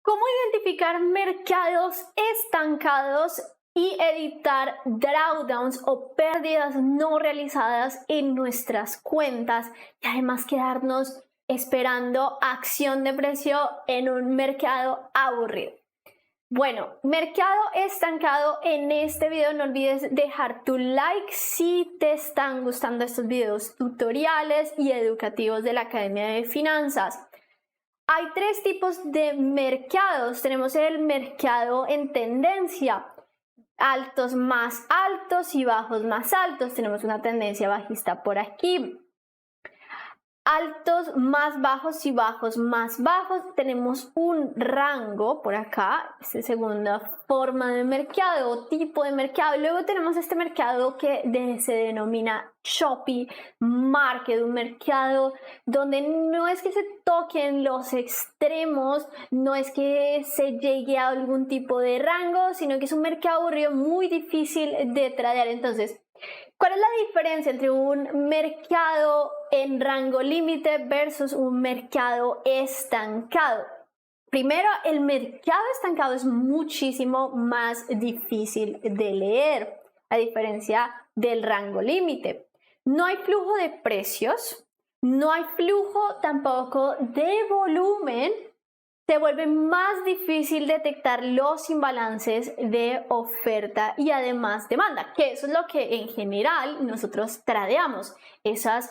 ¿Cómo identificar mercados estancados y evitar drawdowns o pérdidas no realizadas en nuestras cuentas y además quedarnos esperando acción de precio en un mercado aburrido? Bueno, mercado estancado, en este video no olvides dejar tu like si te están gustando estos videos tutoriales y educativos de la Academia de Finanzas. Hay tres tipos de mercados. Tenemos el mercado en tendencia, altos más altos y bajos más altos. Tenemos una tendencia bajista por aquí. Altos más bajos y bajos más bajos. Tenemos un rango por acá, esta es segunda forma de mercado o tipo de mercado. Luego tenemos este mercado que se denomina choppy market, un mercado donde no es que se toquen los extremos, no es que se llegue a algún tipo de rango, sino que es un mercado aburrido muy difícil de tradear. Entonces, ¿cuál es la diferencia entre un mercado en rango límite versus un mercado estancado? Primero, el mercado estancado es muchísimo más difícil de leer, a diferencia del rango límite. No hay flujo de precios, no hay flujo tampoco de volumen. Se vuelve más difícil detectar los imbalances de oferta y además demanda, que eso es lo que en general nosotros tradeamos, esos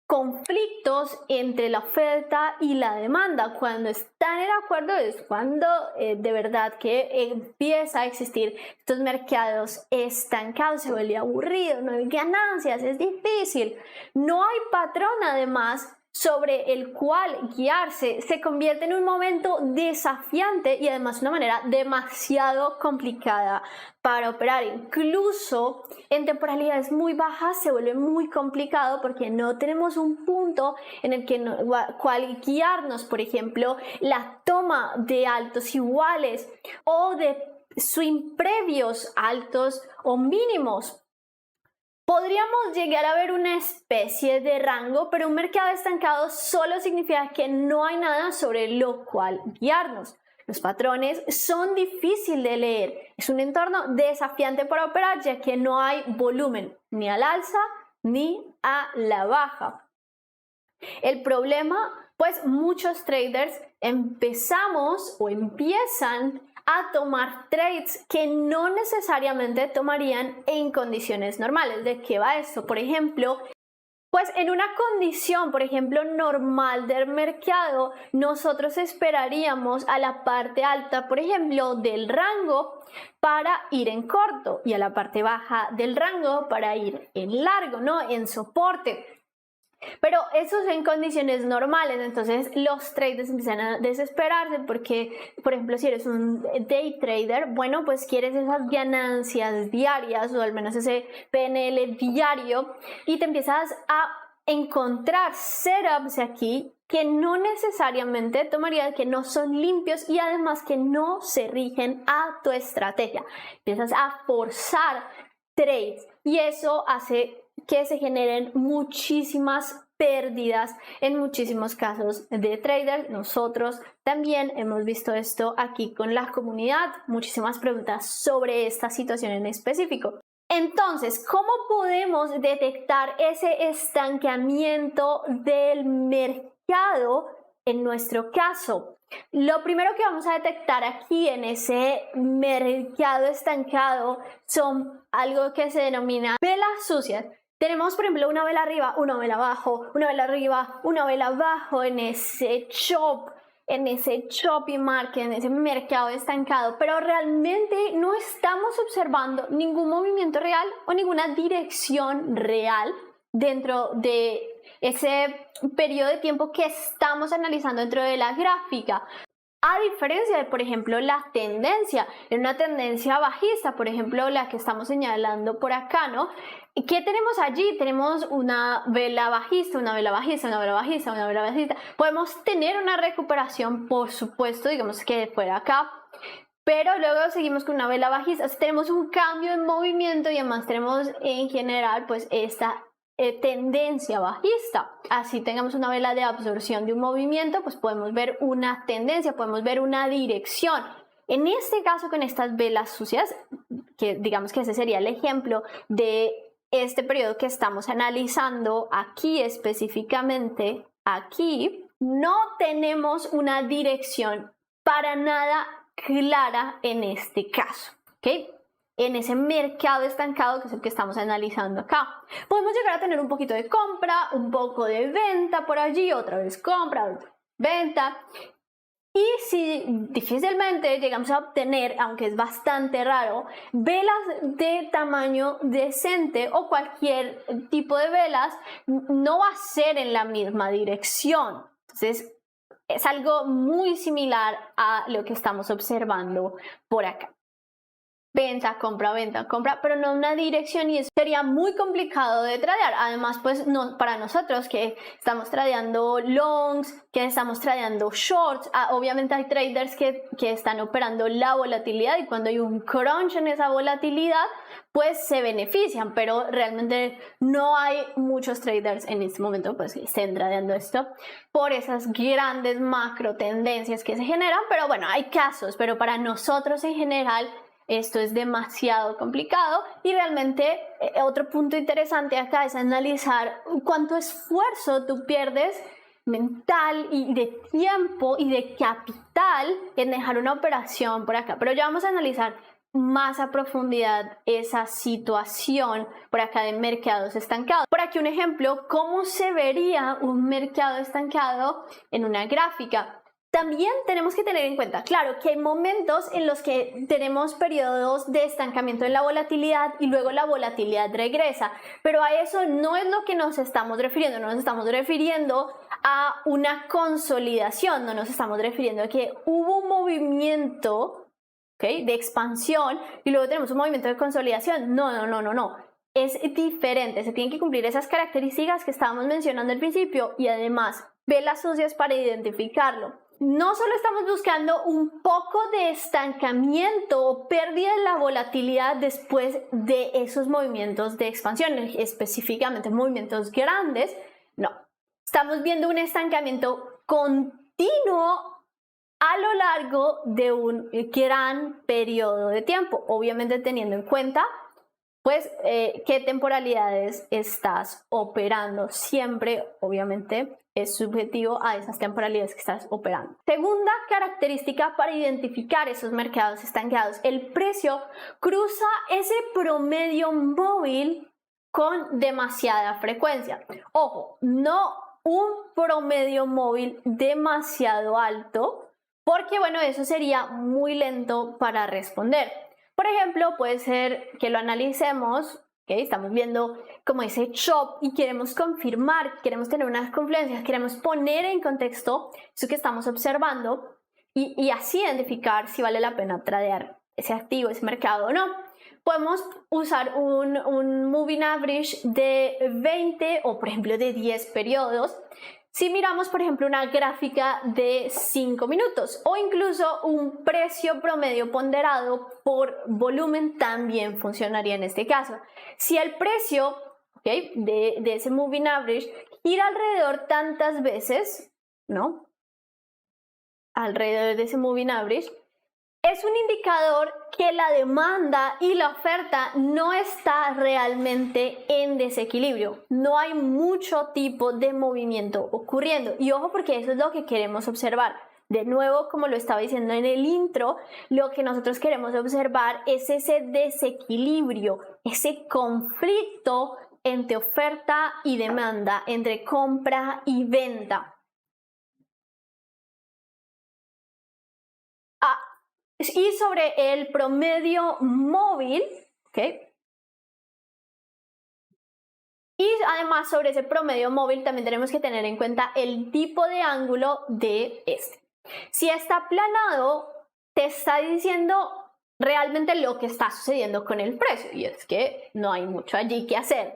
conflictos entre la oferta y la demanda. Cuando están en acuerdo es cuando de verdad que empieza a existir estos mercados estancados, se vuelve aburrido, no hay ganancias, es difícil, no hay patrón además sobre el cual guiarse, se convierte en un momento desafiante y además una manera demasiado complicada para operar. Incluso en temporalidades muy bajas se vuelve muy complicado porque no tenemos un punto en el que cual guiarnos, por ejemplo, la toma de altos iguales o de swing previos altos o mínimos. Podríamos llegar a ver una especie de rango, pero un mercado estancado solo significa que no hay nada sobre lo cual guiarnos. Los patrones son difíciles de leer. Es un entorno desafiante para operar ya que no hay volumen ni al alza ni a la baja. El problema, pues muchos traders empezamos o empiezan a tomar trades que no necesariamente tomarían en condiciones normales. ¿De qué va esto? Por ejemplo, pues en una condición, por ejemplo, normal del mercado, nosotros esperaríamos a la parte alta, por ejemplo, del rango para ir en corto y a la parte baja del rango para ir en largo, ¿no? En soporte. Pero eso es en condiciones normales, entonces los traders empiezan a desesperarse porque, por ejemplo, si eres un day trader, bueno, pues quieres esas ganancias diarias o al menos ese PNL diario y te empiezas a encontrar setups aquí que no necesariamente tomarías, que no son limpios y además que no se rigen a tu estrategia. Empiezas a forzar trades y eso hace que se generen muchísimas pérdidas en muchísimos casos de traders. Nosotros también hemos visto esto aquí con la comunidad, muchísimas preguntas sobre esta situación en específico. Entonces, ¿cómo podemos detectar ese estancamiento del mercado en nuestro caso? Lo primero que vamos a detectar aquí en ese mercado estancado son algo que se denomina velas sucias. Tenemos, por ejemplo, una vela arriba, una vela abajo, una vela arriba, una vela abajo en ese choppy market, en ese mercado estancado, pero realmente no estamos observando ningún movimiento real o ninguna dirección real dentro de ese periodo de tiempo que estamos analizando dentro de la gráfica. A diferencia de, por ejemplo, la tendencia, en una tendencia bajista, por ejemplo, la que estamos señalando por acá, ¿no? ¿Qué tenemos allí? Tenemos una vela bajista, una vela bajista, una vela bajista, una vela bajista. Podemos tener una recuperación, por supuesto, digamos que fuera acá, pero luego seguimos con una vela bajista. Tenemos un cambio en movimiento y además tenemos en general, pues, esta tendencia bajista. Así tengamos una vela de absorción de un movimiento, pues podemos ver una tendencia, podemos ver una dirección. En este caso, con estas velas sucias, que digamos que ese sería el ejemplo de este periodo que estamos analizando aquí específicamente, aquí no tenemos una dirección para nada clara en este caso, ¿ok? En ese mercado estancado, que es el que estamos analizando acá. Podemos llegar a tener un poquito de compra, un poco de venta por allí, otra vez compra, venta. Y si difícilmente llegamos a obtener, aunque es bastante raro, velas de tamaño decente o cualquier tipo de velas, no va a ser en la misma dirección. Entonces, es algo muy similar a lo que estamos observando por acá. Venta, compra, pero no una dirección, y eso sería muy complicado de tradear. Además, pues no, para nosotros que estamos tradeando longs, que estamos tradeando shorts, obviamente hay traders que están operando la volatilidad, y cuando hay un crunch en esa volatilidad, pues se benefician, pero realmente no hay muchos traders en este momento pues que estén tradeando esto por esas grandes macro tendencias que se generan. Pero bueno, hay casos, pero para nosotros en general esto es demasiado complicado. Y realmente otro punto interesante acá es analizar cuánto esfuerzo tú pierdes mental y de tiempo y de capital en dejar una operación por acá. Pero ya vamos a analizar más a profundidad esa situación por acá de mercados estancados. Por aquí un ejemplo, cómo se vería un mercado estancado en una gráfica. También tenemos que tener en cuenta, claro, que hay momentos en los que tenemos periodos de estancamiento en la volatilidad y luego la volatilidad regresa, pero a eso no es lo que nos estamos refiriendo. No nos estamos refiriendo a una consolidación, no nos estamos refiriendo a que hubo un movimiento, ¿okay?, de expansión y luego tenemos un movimiento de consolidación. No. Es diferente, se tienen que cumplir esas características que estábamos mencionando al principio, y además velas sucias para identificarlo. No solo estamos buscando un poco de estancamiento o pérdida de la volatilidad después de esos movimientos de expansión, específicamente movimientos grandes, no. Estamos viendo un estancamiento continuo a lo largo de un gran periodo de tiempo, obviamente teniendo en cuenta pues qué temporalidades estás operando. Siempre, obviamente, es subjetivo a esas temporalidades que estás operando. Segunda característica para identificar esos mercados estancados: el precio cruza ese promedio móvil con demasiada frecuencia. Ojo, no un promedio móvil demasiado alto, porque bueno, eso sería muy lento para responder. Por ejemplo, puede ser que lo analicemos, ¿okay? Estamos viendo como ese chop y queremos confirmar, queremos tener unas confluencias, queremos poner en contexto eso que estamos observando y así identificar si vale la pena tradear ese activo, ese mercado o no. Podemos usar un moving average de 20 o por ejemplo de 10 periodos. Si miramos, por ejemplo, una gráfica de 5 minutos o incluso un precio promedio ponderado por volumen, también funcionaría en este caso. Si el precio, ¿okay?, de ese moving average gira alrededor tantas veces, ¿no?, alrededor de ese moving average, es un indicador que la demanda y la oferta no está realmente en desequilibrio. No hay mucho tipo de movimiento ocurriendo. Y ojo, porque eso es lo que queremos observar. De nuevo, como lo estaba diciendo en el intro, lo que nosotros queremos observar es ese desequilibrio, ese conflicto entre oferta y demanda, entre compra y venta. Y sobre el promedio móvil, ¿ok? Y además sobre ese promedio móvil también tenemos que tener en cuenta el tipo de ángulo de este. Si está aplanado, te está diciendo realmente lo que está sucediendo con el precio, y es que no hay mucho allí que hacer.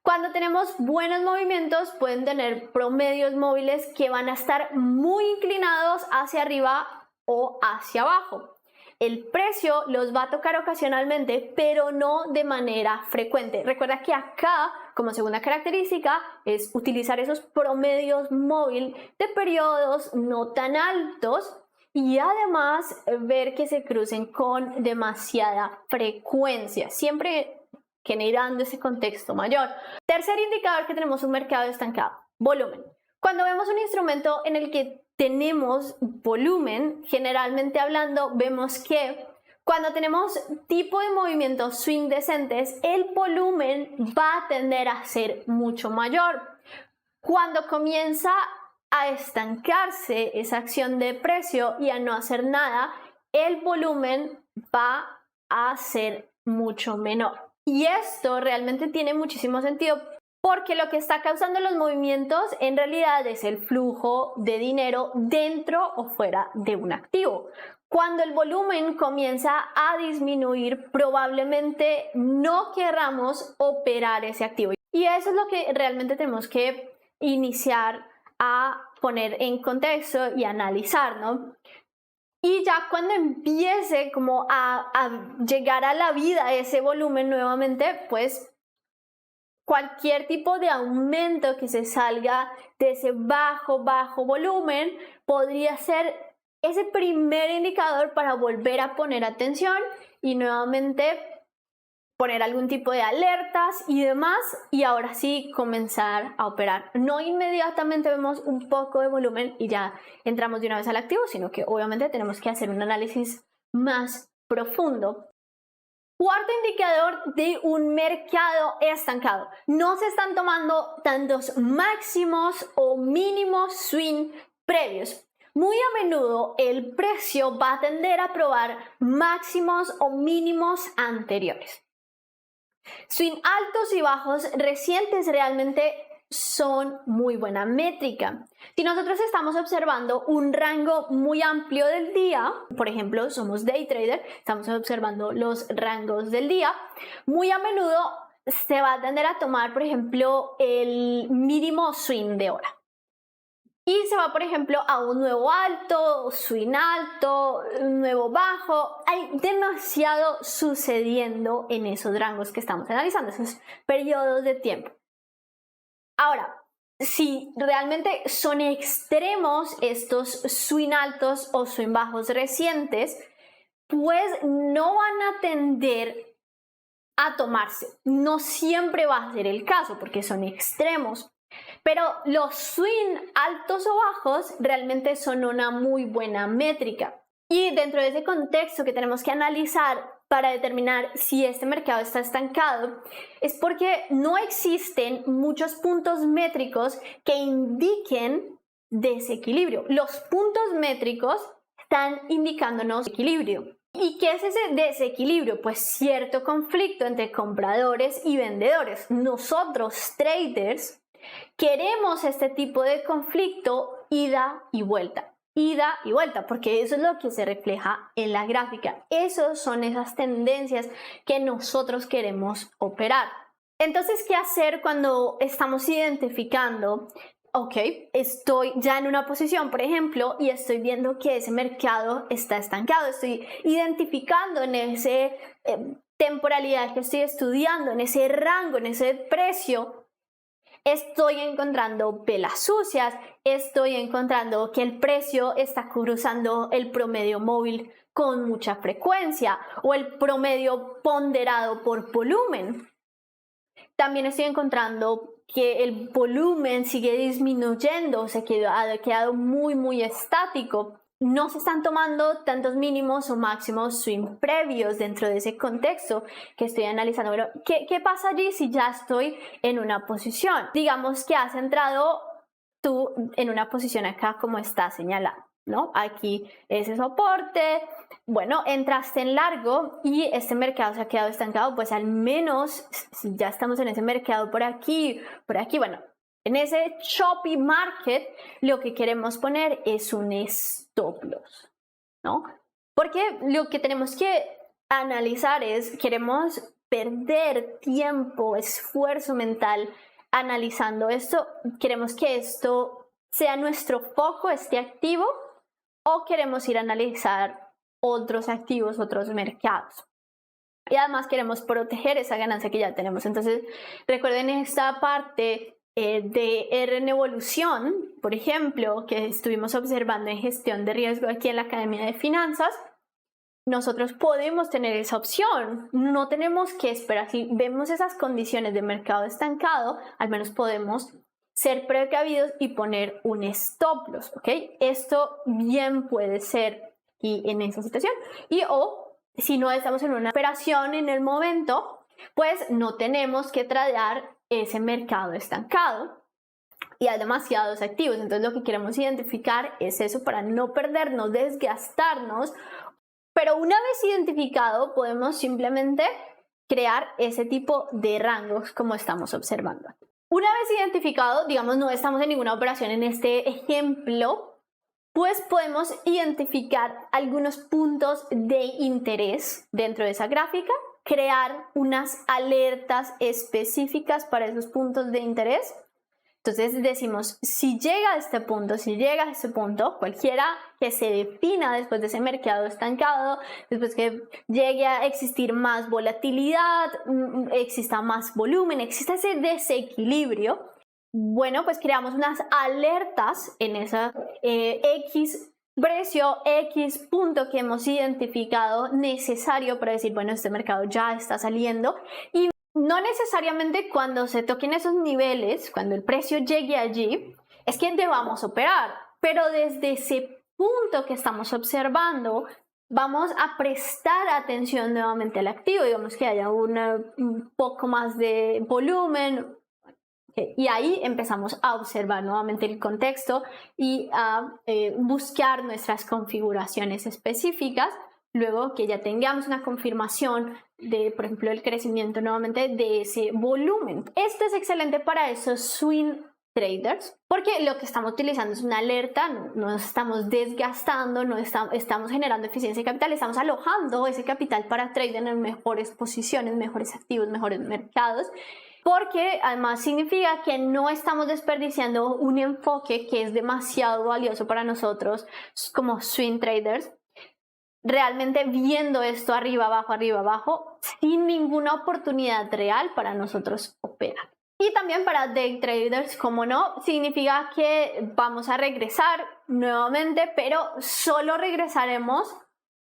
Cuando tenemos buenos movimientos, pueden tener promedios móviles que van a estar muy inclinados hacia arriba o hacia abajo. El precio los va a tocar ocasionalmente, pero no de manera frecuente. Recuerda que acá, como segunda característica es utilizar esos promedios móvil de periodos no tan altos y además ver que se crucen con demasiada frecuencia, siempre generando ese contexto mayor. Tercer indicador que tenemos un mercado estancado, volumen. Cuando vemos un instrumento en el que tenemos volumen, generalmente hablando, vemos que cuando tenemos tipo de movimientos swing descentes, el volumen va a tender a ser mucho mayor. Cuando comienza a estancarse esa acción de precio y a no hacer nada, el volumen va a ser mucho menor. Y esto realmente tiene muchísimo sentido porque lo que está causando los movimientos en realidad es el flujo de dinero dentro o fuera de un activo. Cuando el volumen comienza a disminuir, probablemente no querramos operar ese activo. Y eso es lo que realmente tenemos que iniciar a poner en contexto y analizar, ¿no? Y ya cuando empiece como a llegar a la vida ese volumen nuevamente, pues cualquier tipo de aumento que se salga de ese bajo volumen podría ser ese primer indicador para volver a poner atención y nuevamente poner algún tipo de alertas y demás, y ahora sí comenzar a operar. No inmediatamente vemos un poco de volumen y ya entramos de una vez al activo, sino que obviamente tenemos que hacer un análisis más profundo. Cuarto indicador de un mercado estancado. No se están tomando tantos máximos o mínimos swing previos. Muy a menudo el precio va a tender a probar máximos o mínimos anteriores. Swing altos y bajos recientes realmente son muy buena métrica. Si nosotros estamos observando un rango muy amplio del día, por ejemplo, somos day trader, estamos observando los rangos del día, muy a menudo se va a tender a tomar, por ejemplo, el mínimo swing de hora. Y se va, por ejemplo, a un nuevo alto, swing alto, un nuevo bajo. Hay demasiado sucediendo en esos rangos que estamos analizando, esos periodos de tiempo. Ahora, si realmente son extremos estos swing altos o swing bajos recientes, pues no van a tender a tomarse. No siempre va a ser el caso porque son extremos. Pero los swing altos o bajos realmente son una muy buena métrica. Y dentro de ese contexto que tenemos que analizar para determinar si este mercado está estancado, es porque no existen muchos puntos métricos que indiquen desequilibrio. Los puntos métricos están indicándonos equilibrio. ¿Y qué es ese desequilibrio? Pues cierto conflicto entre compradores y vendedores. Nosotros, traders, queremos este tipo de conflicto ida y vuelta, porque eso es lo que se refleja en la gráfica. Esas son esas tendencias que nosotros queremos operar. Entonces, ¿qué hacer cuando estamos identificando? Ok, estoy ya en una posición, por ejemplo, y estoy viendo que ese mercado está estancado. Estoy identificando en esa temporalidad que estoy estudiando, en ese rango, en ese precio. Estoy encontrando velas sucias, estoy encontrando que el precio está cruzando el promedio móvil con mucha frecuencia o el promedio ponderado por volumen. También estoy encontrando que el volumen sigue disminuyendo, ha quedado muy estático. No se están tomando tantos mínimos o máximos swing previos dentro de ese contexto que estoy analizando. Pero, ¿qué pasa allí si ya estoy en una posición? Digamos que has entrado tú en una posición acá como está señalado, ¿no? Aquí ese soporte. Bueno, entraste en largo y este mercado se ha quedado estancado, pues al menos si ya estamos en ese mercado por aquí, bueno. En ese choppy market, lo que queremos poner es un stop loss, ¿no? Porque lo que tenemos que analizar es, queremos perder tiempo, esfuerzo mental analizando esto, queremos que esto sea nuestro foco, esté activo, o queremos ir a analizar otros activos, otros mercados. y además queremos proteger esa ganancia que ya tenemos. Entonces, recuerden esta parte de R en evolución, por ejemplo, que estuvimos observando en gestión de riesgo aquí en la Academia de Finanzas. Nosotros podemos tener esa opción, no tenemos que esperar. Si vemos esas condiciones de mercado estancado, al menos podemos ser precavidos y poner un stop loss, ¿ok? Esto bien puede ser y en esa situación. Y o si no estamos en una operación en el momento, pues no tenemos que tradear ese mercado estancado y hay demasiados activos. Entonces lo que queremos identificar es eso para no perdernos, desgastarnos. Pero una vez identificado, podemos simplemente crear ese tipo de rangos como estamos observando. Una vez identificado, digamos, no estamos en ninguna operación en este ejemplo, pues podemos identificar algunos puntos de interés dentro de esa gráfica, crear unas alertas específicas para esos puntos de interés. Entonces decimos, si llega a este punto, cualquiera que se defina después de ese mercado estancado, después que llegue a existir más volatilidad, exista más volumen, exista ese desequilibrio, bueno, pues creamos unas alertas en esa X precio, X punto que hemos identificado necesario para decir, bueno, este mercado ya está saliendo. Y no necesariamente cuando se toquen esos niveles, cuando el precio llegue allí, es que debamos operar, pero desde ese punto que estamos observando, vamos a prestar atención nuevamente al activo, digamos que haya un poco más de volumen, y ahí empezamos a observar nuevamente el contexto y a buscar nuestras configuraciones específicas. Luego que ya tengamos una confirmación de, por ejemplo, el crecimiento nuevamente de ese volumen. Esto es excelente para esos swing traders, porque lo que estamos utilizando es una alerta, no nos estamos desgastando, no estamos generando eficiencia de capital, estamos alojando ese capital para trader en mejores posiciones, mejores activos, mejores mercados, porque además significa que no estamos desperdiciando un enfoque que es demasiado valioso para nosotros como swing traders, realmente viendo esto arriba, abajo, sin ninguna oportunidad real para nosotros operar. Y también para day traders, como no, significa que vamos a regresar nuevamente, pero solo regresaremos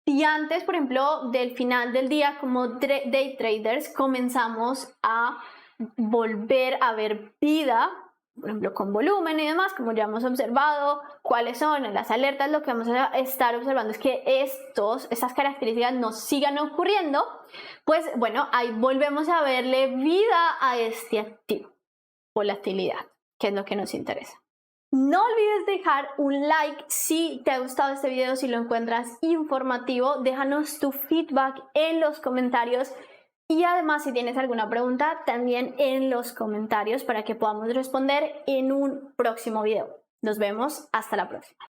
si antes, por ejemplo, del final del día como day traders comenzamos a volver a ver vida, por ejemplo, con volumen y demás, como ya hemos observado, cuáles son las alertas. Lo que vamos a estar observando es que estas características no sigan ocurriendo, pues bueno, ahí volvemos a verle vida a este activo, volatilidad, que es lo que nos interesa. No olvides dejar un like si te ha gustado este video, si lo encuentras informativo, déjanos tu feedback en los comentarios. Y además, si tienes alguna pregunta, también en los comentarios para que podamos responder en un próximo video. Nos vemos, hasta la próxima.